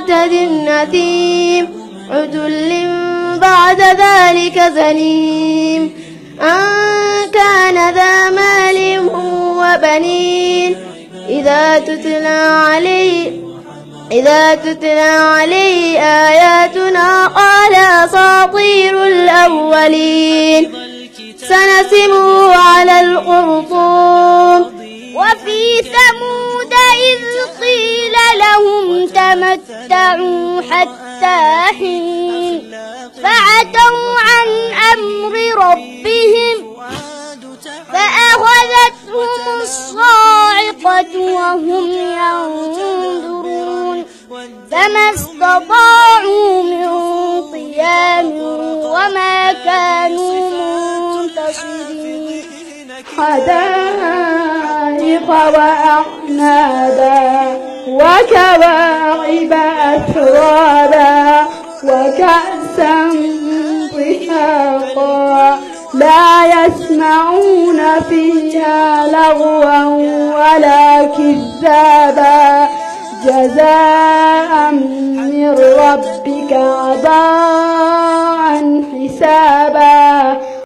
معتد أثيم عتل بعد ذلك زنيم أن كان ذا مال وبنين إذا تتلى عليه آياتنا قال أساطير الأولين سنسمه على الخرطوم وفي ثمود إذ قيل لهم تمتعوا حتى حين فعتوا عن أمر ربهم فأخذتهم الصاعقة وهم ينظرون فما استطاعوا من قيام وما كانوا منتصرين حدائق وأعنابا وكواعب أترابا وكأسا ضحاقا لا يسمعون فيها لغوا ولا كذابا جزاء من ربك عطاء حسابا